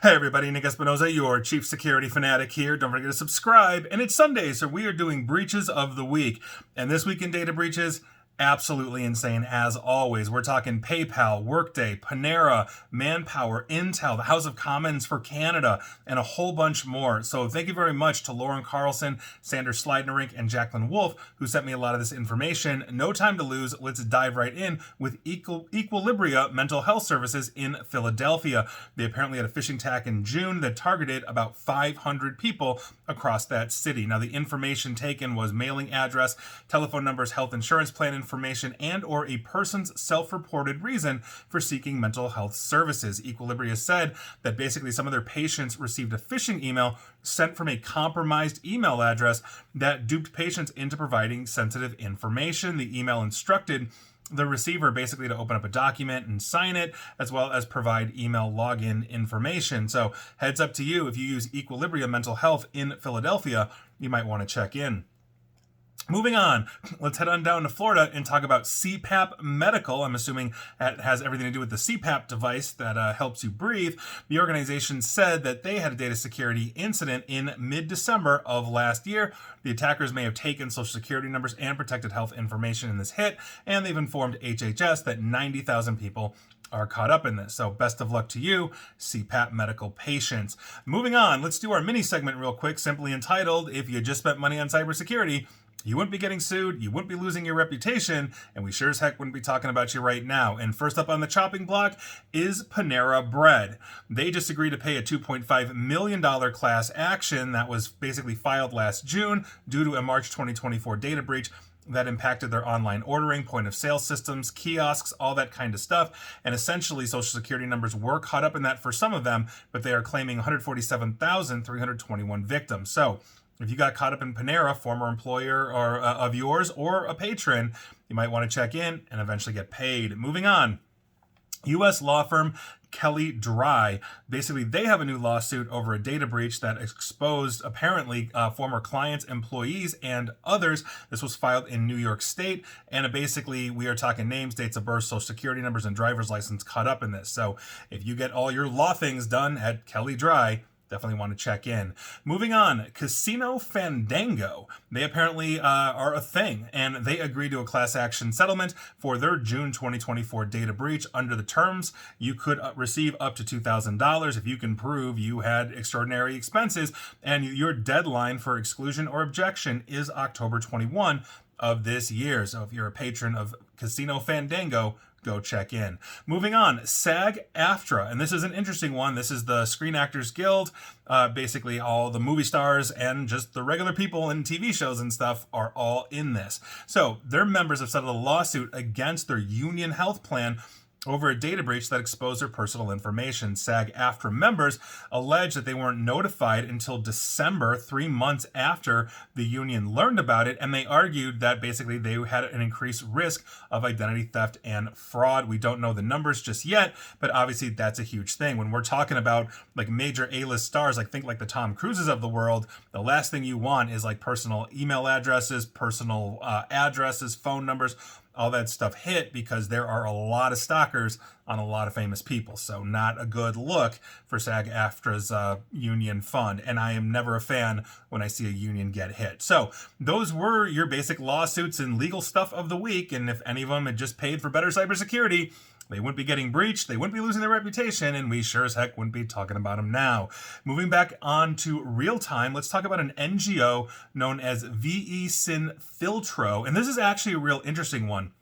Hey everybody, Nick Espinoza, your chief security fanatic here. Don't forget to subscribe. And it's Sunday, so we are doing breaches of the week. And this week in data breaches, absolutely insane as always. We're talking PayPal, Workday, Panera, Manpower, Intel, the House of Commons for Canada, and a whole bunch more. So thank you very much to Lauren Carlson, Sanders Slidnerink, and Jacqueline Wolf, who sent me a lot of this information. No time to lose. Let's dive right in with Equilibria Mental Health Services in Philadelphia. They apparently had a phishing attack in June that targeted about 500 people across that city. Now, the information taken was mailing address, telephone numbers, health insurance plan information, and or a person's self-reported reason for seeking mental health services. Equilibria said that basically some of their patients received a phishing email sent from a compromised email address that duped patients into providing sensitive information. The email instructed the receiver basically to open up a document and sign it, as well as provide email login information. So heads up to you, if you use Equilibria Mental Health in Philadelphia, you might want to check in. Moving on, let's head on down to Florida and talk about CPAP Medical. I'm assuming that has everything to do with the CPAP device that helps you breathe. The organization said that they had a data security incident in mid-December of last year. The attackers may have taken social security numbers and protected health information in this hit, and they've informed HHS that 90,000 people are caught up in this. So best of luck to you, CPAP medical patients. Moving on, let's do our mini segment real quick, simply entitled, If You Just Spent Money on Cybersecurity, You Wouldn't Be Getting Sued, You Wouldn't Be Losing Your Reputation, and we sure as heck wouldn't be talking about you right now. And first up on the chopping block is Panera Bread. They just agreed to pay a $2.5 million class action that was basically filed last June due to a March 2024 data breach that impacted their online ordering, point of sale systems, kiosks, all that kind of stuff. And essentially, social security numbers were caught up in that for some of them, but they are claiming 147,321 victims. So if you got caught up in Panera, former employer or of yours or a patron, you might want to check in and eventually get paid. Moving on. U.S. law firm Kelly Dry. Basically, they have a new lawsuit over a data breach that exposed apparently former clients, employees, and others. This was filed in New York State, and basically we are talking names, dates of birth, social security numbers, and driver's license caught up in this. So if you get all your law things done at Kelly Dry, definitely want to check in. Moving on, Casino Fandango. They apparently are a thing, and they agreed to a class action settlement for their June 2024 data breach. Under the terms, you could receive up to $2,000 if you can prove you had extraordinary expenses, and your deadline for exclusion or objection is October 21 of this year. So if you're a patron of Casino Fandango, go check in. Moving on, SAG-AFTRA, and this is an interesting one. This is the Screen Actors Guild. Basically, all the movie stars and just the regular people in TV shows and stuff are all in this. So their members have settled a lawsuit against their union health plan over a data breach that exposed their personal information. SAG-AFTRA members allege that they weren't notified until December, 3 months after the union learned about it, and they argued that basically they had an increased risk of identity theft and fraud. We don't know the numbers just yet, but obviously that's a huge thing. When we're talking about like major A-list stars, like think like the Tom Cruises of the world, the last thing you want is like personal email addresses, personal addresses, phone numbers, all that stuff hit, because there are a lot of stalkers on a lot of famous people. So not a good look for SAG-AFTRA's union fund. And I am never a fan when I see a union get hit. So those were your basic lawsuits and legal stuff of the week. And if any of them had just paid for better cybersecurity, they wouldn't be getting breached, they wouldn't be losing their reputation, and we sure as heck wouldn't be talking about them now. Moving back on to real time, let's talk about an NGO known as VE Sin Filtro. And this is actually a real interesting one.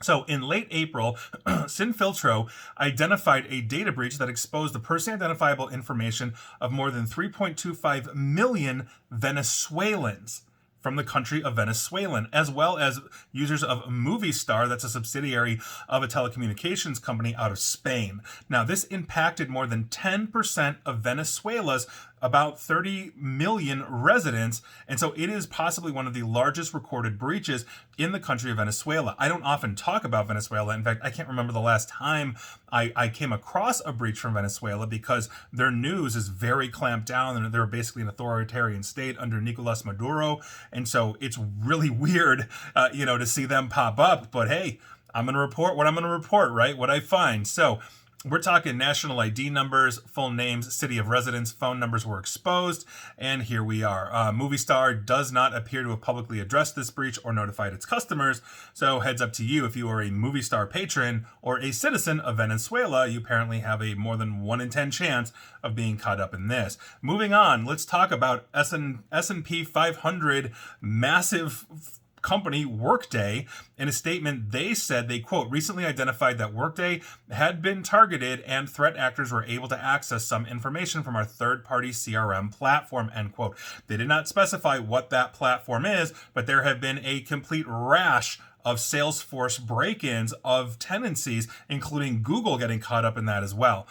So in late April, Sinfiltro identified a data breach that exposed the personally identifiable information of more than 3.25 million Venezuelans from the country of Venezuela, as well as users of Movistar, that's a subsidiary of a telecommunications company out of Spain. Now, this impacted more than 10% of Venezuela's about 30 million residents, and so it is possibly one of the largest recorded breaches in the country of Venezuela. I don't often talk about Venezuela. In fact, I can't remember the last time I came across a breach from Venezuela, because their news is very clamped down, and they're basically an authoritarian state under Nicolas Maduro, and so it's really weird, to see them pop up. But hey, I'm going to report what I'm going to report, right? What I find. So We're talking national ID numbers, full names, city of residence, phone numbers were exposed, and here we are. Movistar does not appear to have publicly addressed this breach or notified its customers, so heads up to you if you are a Movistar patron or a citizen of Venezuela, you apparently have a more than 1 in 10 chance of being caught up in this. Moving on, let's talk about S&P 500 massive company Workday. In a statement, they said they, quote, recently identified that Workday had been targeted and threat actors were able to access some information from our third-party CRM platform, end quote. They did not specify what that platform is, but there have been a complete rash of Salesforce break-ins of tenancies, including Google getting caught up in that as well.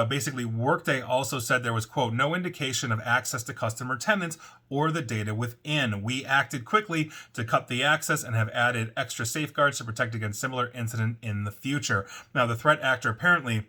Basically, Workday also said there was, quote, no indication of access to customer tenants or the data within. We acted quickly to cut the access and have added extra safeguards to protect against similar incident in the future. Now, the threat actor apparently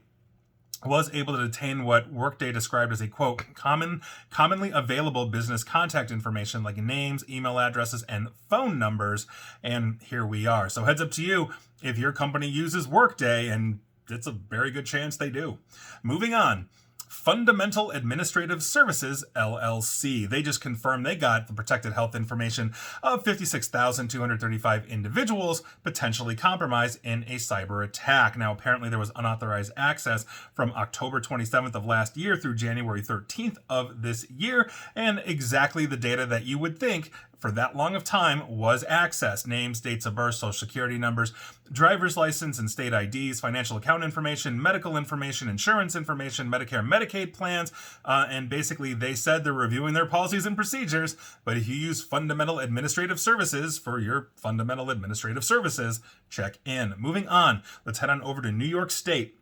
was able to detain what Workday described as a, quote, commonly available business contact information like names, email addresses, and phone numbers. And here we are. So heads up to you if your company uses Workday, and it's a very good chance they do. Moving on. Fundamental Administrative Services, LLC. They just confirmed they got the protected health information of 56,235 individuals potentially compromised in a cyber attack. Now, apparently there was unauthorized access from October 27th of last year through January 13th of this year, and exactly the data that you would think for that long of time was accessed. Names, dates of birth, social security numbers, driver's license and state IDs, financial account information, medical information, insurance information, Medicare, Medicaid plans, and basically they said they're reviewing their policies and procedures, but if you use Fundamental Administrative Services for your Fundamental Administrative Services, check in. Moving on, let's head on over to New York State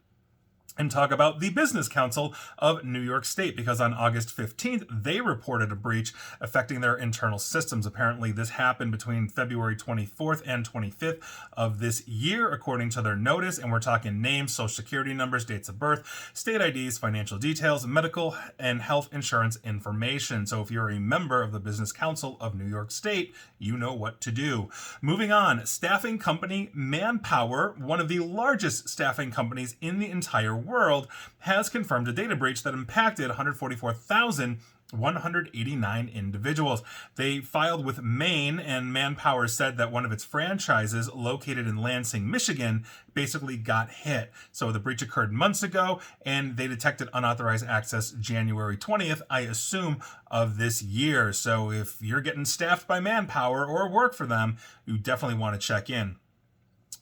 and talk about the Business Council of New York State, because on August 15th, they reported a breach affecting their internal systems. Apparently, this happened between February 24th and 25th of this year, according to their notice, and we're talking names, social security numbers, dates of birth, state IDs, financial details, medical and health insurance information. So if you're a member of the Business Council of New York State, you know what to do. Moving on, staffing company Manpower, one of the largest staffing companies in the entire world, has confirmed a data breach that impacted 144,189 individuals. They filed with Maine, and Manpower said that one of its franchises located in Lansing, Michigan, basically got hit. So the breach occurred months ago, and they detected unauthorized access January 20th, I assume, of this year. So if you're getting staffed by Manpower or work for them, you definitely want to check in.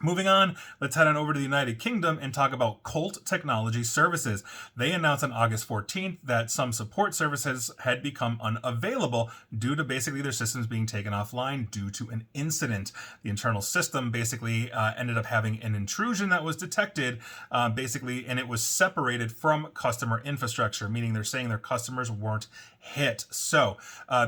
Moving on, let's head on over to the United Kingdom and talk about Colt Technology Services. They announced on August 14th that some support services had become unavailable due to basically their systems being taken offline due to an incident. The internal system basically ended up having an intrusion that was detected, and it was separated from customer infrastructure, meaning they're saying their customers weren't hit. So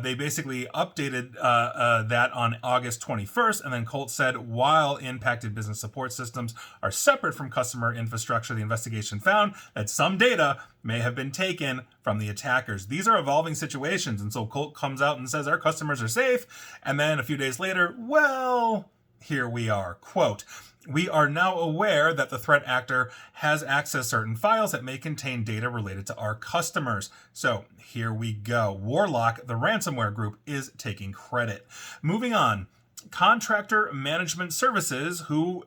they basically updated that on August 21st, and then Colt said, while impacted business support systems are separate from customer infrastructure, the investigation found that some data may have been taken from the attackers. These are evolving situations, and so Colt comes out and says our customers are safe, and then a few days later, well, here we are. Quote, we are now aware that the threat actor has accessed certain files that may contain data related to our customers. So here we go. Warlock, the ransomware group, is taking credit. Moving on. Contractor Management Services, who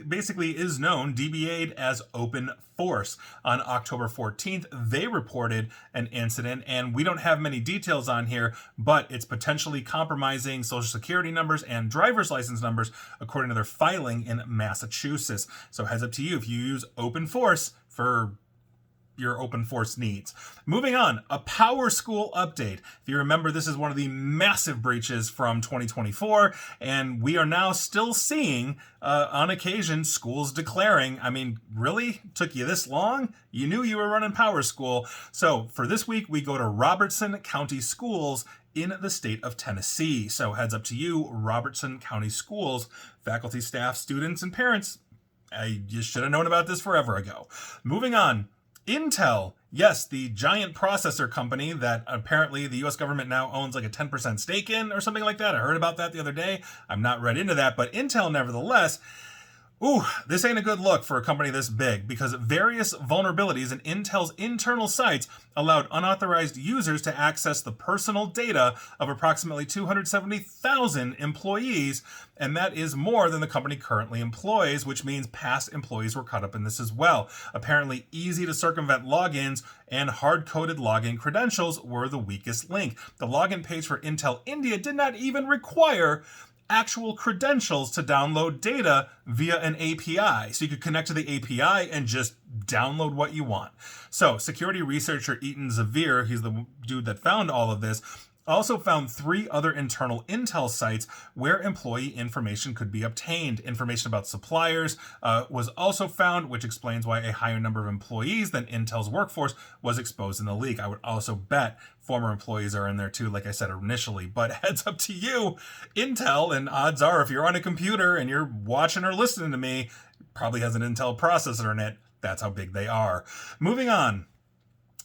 basically is known, DBA'd as Open Force. On October 14th, they reported an incident, and we don't have many details on here, but it's potentially compromising social security numbers and driver's license numbers, according to their filing in Massachusetts. So heads up to you if you use Open Force for your Open Force needs. Moving on, a PowerSchool update. If you remember, this is one of the massive breaches from 2024, and we are now still seeing, on occasion, schools declaring, I mean, really? Took you this long? You knew you were running PowerSchool. So for this week, we go to Robertson County Schools in the state of Tennessee. So heads up to you, Robertson County Schools, faculty, staff, students, and parents. You should have known about this forever ago. Moving on. Intel, yes, the giant processor company that apparently the U.S. government now owns like a 10% stake in or something like that. I heard about that the other day. I'm not read into that, but Intel, nevertheless, Ooh, this ain't a good look for a company this big because various vulnerabilities in Intel's internal sites allowed unauthorized users to access the personal data of approximately 270,000 employees, and that is more than the company currently employs, which means past employees were caught up in this as well. Apparently, easy to circumvent logins and hard-coded login credentials were the weakest link. The login page for Intel India did not even require actual credentials to download data via an API. So you could connect to the API and just download what you want. So security researcher Eaton Zavir, he's the dude that found all of this, also found 3 other internal Intel sites where employee information could be obtained. Information about suppliers was also found, which explains why a higher number of employees than Intel's workforce was exposed in the leak. I would also bet former employees are in there too, like I said initially. But heads up to you, Intel, and odds are if you're on a computer and you're watching or listening to me, probably has an Intel processor in it. That's how big they are. Moving on.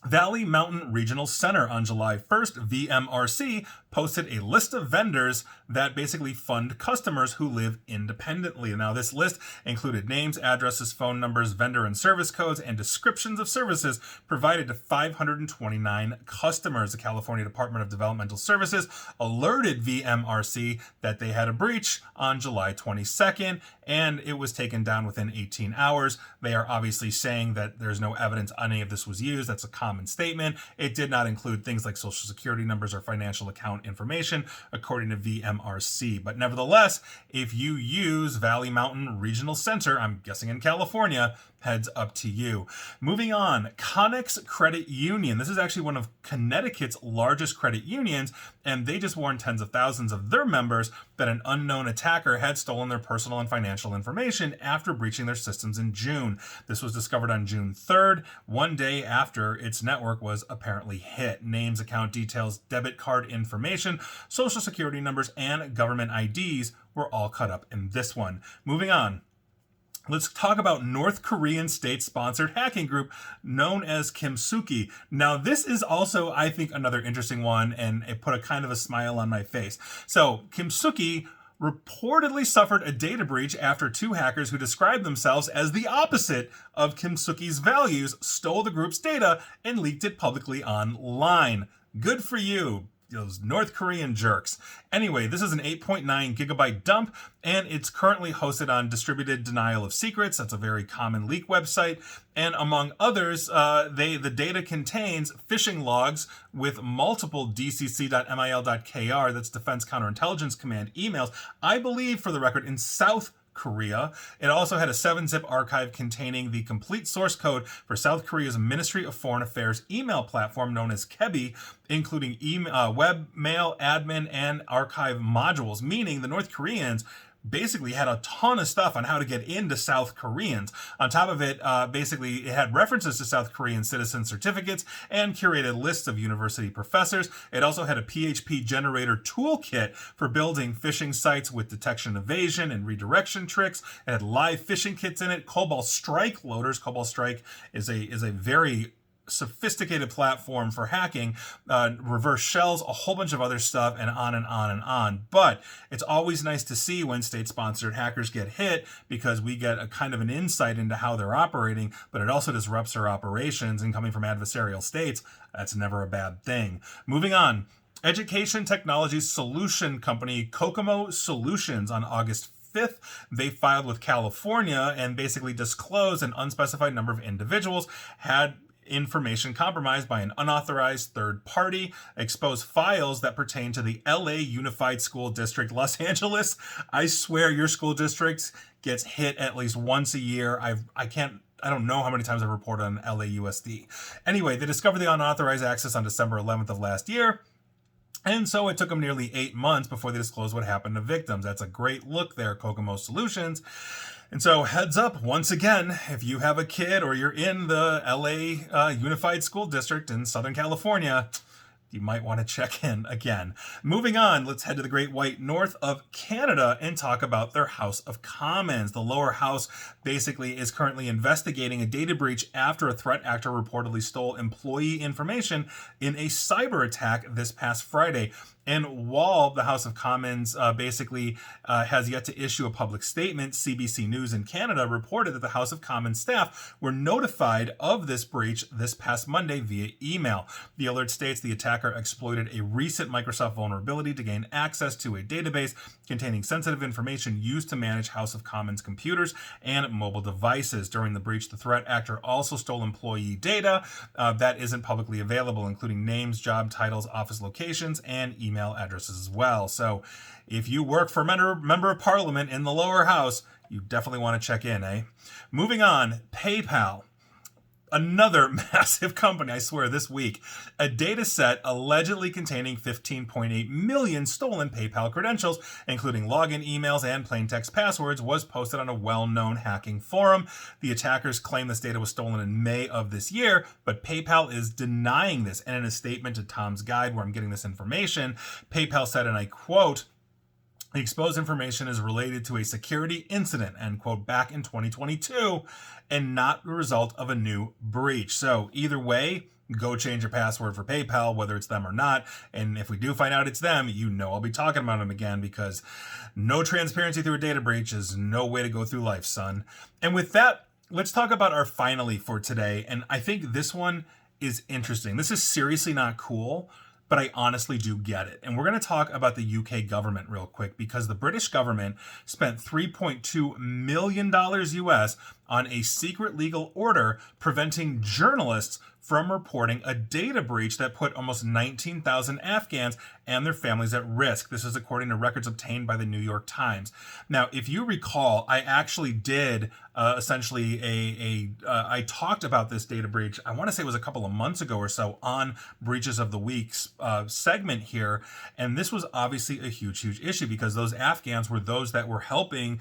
Valley Mountain Regional Center on July 1st, VMRC, posted a list of vendors that basically fund customers who live independently. Now, this list included names, addresses, phone numbers, vendor and service codes, and descriptions of services provided to 529 customers. The California Department of Developmental Services alerted VMRC that they had a breach on July 22nd, and it was taken down within 18 hours. They are obviously saying that there's no evidence any of this was used. That's a common statement. It did not include things like social security numbers or financial account information, according to VMRC. But nevertheless, if you use Valley Mountain Regional Center, I'm guessing in California, heads up to you. Moving on, Connex Credit Union. This is actually one of Connecticut's largest credit unions, and they just warned tens of thousands of their members that an unknown attacker had stolen their personal and financial information after breaching their systems in June. This was discovered on June 3rd, one day after its network was apparently hit. Names, account details, debit card information, social security numbers, and government IDs were all caught up in this one. Moving on. Let's talk about North Korean state-sponsored hacking group known as Kimsuky. Now, this is also, I think, another interesting one, and it put a kind of a smile on my face. So, Kimsuky reportedly suffered a data breach after 2 hackers who described themselves as the opposite of Kimsuky's values stole the group's data and leaked it publicly online. Good for you, those North Korean jerks. Anyway, this is an 8.9 gigabyte dump, and it's currently hosted on Distributed Denial of Secrets. That's a very common leak website. And among others, the data contains phishing logs with multiple dcc.mil.kr, that's Defense Counterintelligence Command emails, I believe, for the record, in South Korea. It also had a 7-zip archive containing the complete source code for South Korea's Ministry of Foreign Affairs email platform known as KEBI, including web, mail, admin, and archive modules, meaning the North Koreans basically had a ton of stuff on how to get into South Koreans. On top of it, basically, it had references to South Korean citizen certificates and curated lists of university professors. It also had a PHP generator toolkit for building phishing sites with detection evasion and redirection tricks. It had live phishing kits in it, Cobalt Strike loaders. Cobalt Strike is a very sophisticated platform for hacking, reverse shells, a whole bunch of other stuff, and on and on and on. But it's always nice to see when state-sponsored hackers get hit because we get a kind of an insight into how they're operating, but it also disrupts their operations, and coming from adversarial states, that's never a bad thing. Moving on. Education Technology Solution Company Kokomo Solutions on August 5th, they filed with California and basically disclosed an unspecified number of individuals had information compromised by an unauthorized third party, exposed files that pertain to the LA Unified School District Los Angeles. I swear your school district gets hit at least once a year. I don't know how many times I've reported on LAUSD. Anyway, they discovered the unauthorized access on December 11th of last year. And so it took them nearly 8 months before they disclosed what happened to victims. That's a great look there, Kokomo Solutions. And so heads up, once again, if you have a kid or you're in the LA Unified School District in Southern California, you might want to check in again. Moving on, let's head to the Great White North of Canada and talk about their House of Commons. The lower house basically is currently investigating a data breach after a threat actor reportedly stole employee information in a cyber attack this past Friday. And while the House of Commons basically has yet to issue a public statement, CBC News in Canada reported that the House of Commons staff were notified of this breach this past Monday via email. The alert states the attacker exploited a recent Microsoft vulnerability to gain access to a database containing sensitive information used to manage House of Commons computers and mobile devices. During the breach, the threat actor also stole employee data that isn't publicly available, including names, job titles, office locations, and email addresses as well. So if you work for a member of parliament in the lower house, you definitely want to check in, eh? Moving on, PayPal. Another massive company, I swear, this week. A data set allegedly containing 15.8 million stolen PayPal credentials, including login emails and plain text passwords, was posted on a well-known hacking forum. The attackers claim this data was stolen in May of this year, but PayPal is denying this. And in a statement to Tom's Guide, where I'm getting this information, PayPal said, and I quote, "The exposed information is related to a security incident," end quote, back in 2022, and not the result of a new breach. So either way, go change your password for PayPal, whether it's them or not. And if we do find out it's them, you know I'll be talking about them again, because no transparency through a data breach is no way to go through life, son. And with that, let's talk about our finally for today. And I think this one is interesting. This is seriously not cool, but I honestly do get it. And we're going to talk about the UK government real quick, because the British government spent $3.2 million US on a secret legal order preventing journalists from reporting a data breach that put almost 19,000 Afghans and their families at risk. This is according to records obtained by the New York Times. Now, if you recall, I actually did essentially I talked about this data breach, I want to say it was a couple of months ago or so, on Breaches of the Week's segment here. And this was obviously a huge issue, because those Afghans were those that were helping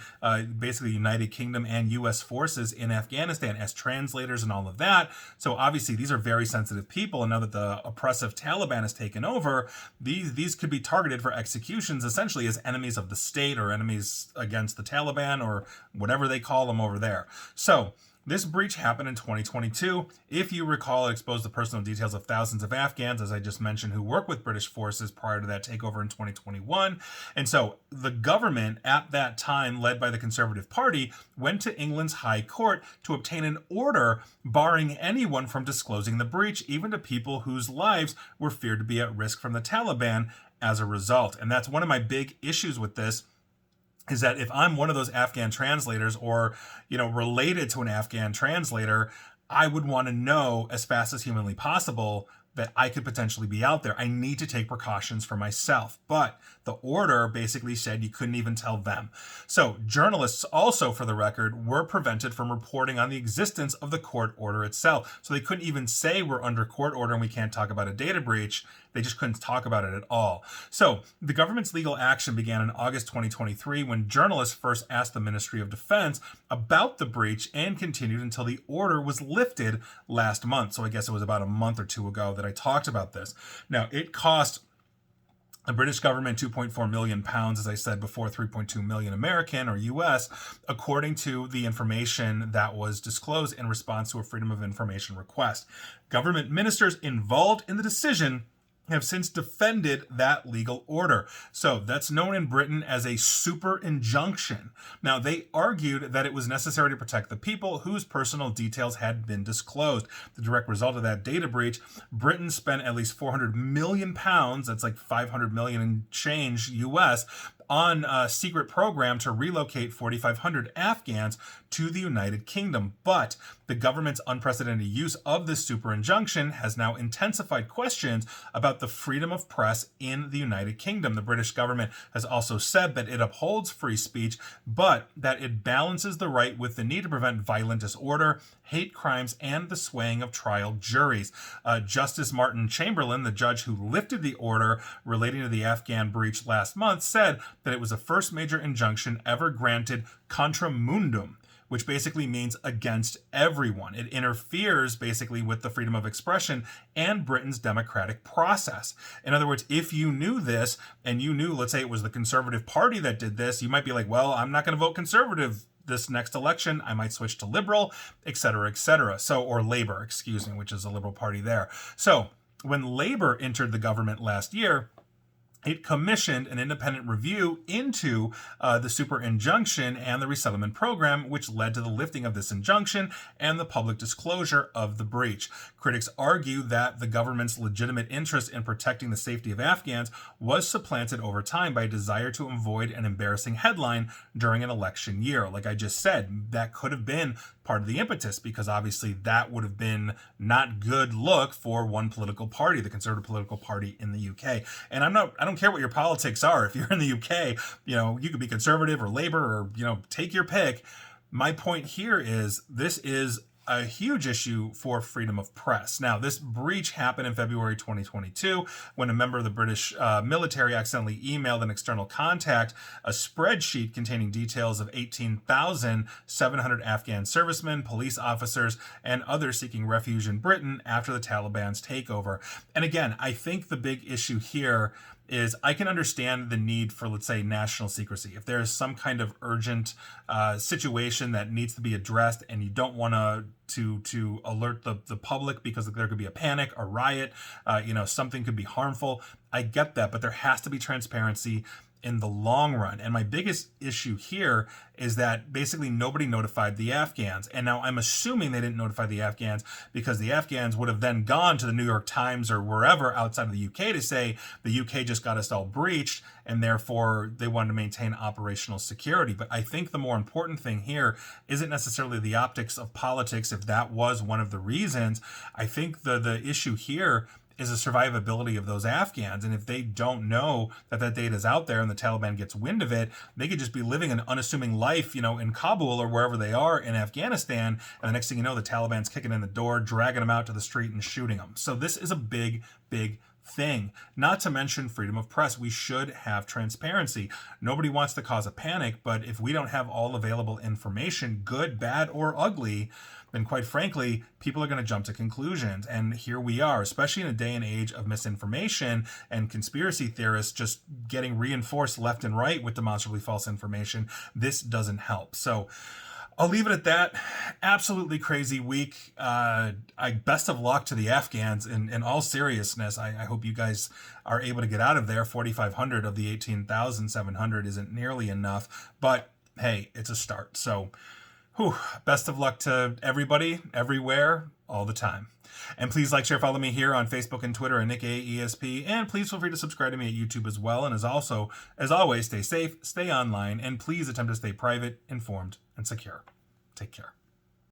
basically the United Kingdom and U.S. forces in Afghanistan as translators and all of that. So obviously these are very sensitive people, and now that the oppressive Taliban has taken over, these could be targeted for executions essentially as enemies of the state, or enemies against the Taliban, or whatever they call them over there. So this breach happened in 2022. If you recall, it exposed the personal details of thousands of Afghans, as I just mentioned, who work with British forces prior to that takeover in 2021. And so the government at that time, led by the Conservative Party, went to England's High Court to obtain an order barring anyone from disclosing the breach, even to people whose lives were feared to be at risk from the Taliban as a result. And that's one of my big issues with this, is that if I'm one of those Afghan translators, or, related to an Afghan translator, I would want to know as fast as humanly possible that I could potentially be out there. I need to take precautions for myself. But the order basically said you couldn't even tell them. So journalists also, for the record, were prevented from reporting on the existence of the court order itself. So they couldn't even say we're under court order and we can't talk about a data breach. They just couldn't talk about it at all. So the government's legal action began in August 2023, when journalists first asked the Ministry of Defense about the breach, and continued until the order was lifted last month. So I guess it was about a month or two ago that I talked about this. Now, it cost the British government £2.4 million, as I said before, 3.2 million American or US, according to the information that was disclosed in response to a Freedom of Information request. Government ministers involved in the decision have since defended that legal order. So that's known in Britain as a super injunction. Now, they argued that it was necessary to protect the people whose personal details had been disclosed. The direct result of that data breach, Britain spent at least £400 million, that's like 500 million and change US, on a secret program to relocate 4,500 Afghans to the United Kingdom. But the government's unprecedented use of this super injunction has now intensified questions about the freedom of press in the United Kingdom. The British government has also said that it upholds free speech, but that it balances the right with the need to prevent violent disorder, hate crimes, and the swaying of trial juries. Justice Martin Chamberlain, the judge who lifted the order relating to the Afghan breach last month, said that it was the first major injunction ever granted contra mundum, which basically means against everyone. It interferes basically with the freedom of expression and Britain's democratic process. In other words, if you knew this, and you knew, let's say it was the Conservative Party that did this, you might be like, well, I'm not going to vote Conservative this next election. I might switch to Liberal, etc., etc. So, or Labour, which is a Liberal Party there. So when Labour entered the government last year, it commissioned an independent review into the super injunction and the resettlement program, which led to the lifting of this injunction and the public disclosure of the breach. Critics argue that the government's legitimate interest in protecting the safety of Afghans was supplanted over time by a desire to avoid an embarrassing headline during an election year. Like I just said, that could have been part of the impetus, because obviously that would have been not good look for one political party, the Conservative political party in the UK. And I don't care what your politics are. If you're in the UK, you could be Conservative or Labour or, take your pick. My point here is this is a huge issue for freedom of press. Now, this breach happened in February 2022 when a member of the British military accidentally emailed an external contact a spreadsheet containing details of 18,700 Afghan servicemen, police officers, and others seeking refuge in Britain after the Taliban's takeover. And again, I think the big issue here is I can understand the need for, let's say, national secrecy. If there's some kind of urgent situation that needs to be addressed and you don't want to alert the public because there could be a panic, a riot, something could be harmful. I get that, but there has to be transparency in the long run. And my biggest issue here is that basically nobody notified the Afghans. And now I'm assuming they didn't notify the Afghans because the Afghans would have then gone to the New York Times or wherever outside of the UK to say the UK just got us all breached and therefore they wanted to maintain operational security. But I think the more important thing here isn't necessarily the optics of politics, if that was one of the reasons. I think the issue here is the survivability of those Afghans. And if they don't know that data is out there and the Taliban gets wind of it, they could just be living an unassuming life, in Kabul or wherever they are in Afghanistan. And the next thing you know, the Taliban's kicking in the door, dragging them out to the street and shooting them. So this is a big, big thing. Not to mention freedom of press. We should have transparency. Nobody wants to cause a panic, but if we don't have all available information, good, bad, or ugly, then quite frankly, people are going to jump to conclusions. And here we are, especially in a day and age of misinformation and conspiracy theorists just getting reinforced left and right with demonstrably false information. This doesn't help. So I'll leave it at that. Absolutely crazy week. Best of luck to the Afghans in all seriousness. I hope you guys are able to get out of there. 4,500 of the 18,700 isn't nearly enough, but hey, it's a start. So best of luck to everybody, everywhere, all the time. And please like, share, follow me here on Facebook and Twitter at NickAESP. And please feel free to subscribe to me at YouTube as well. And as always, stay safe, stay online, and please attempt to stay private, informed, and secure. Take care.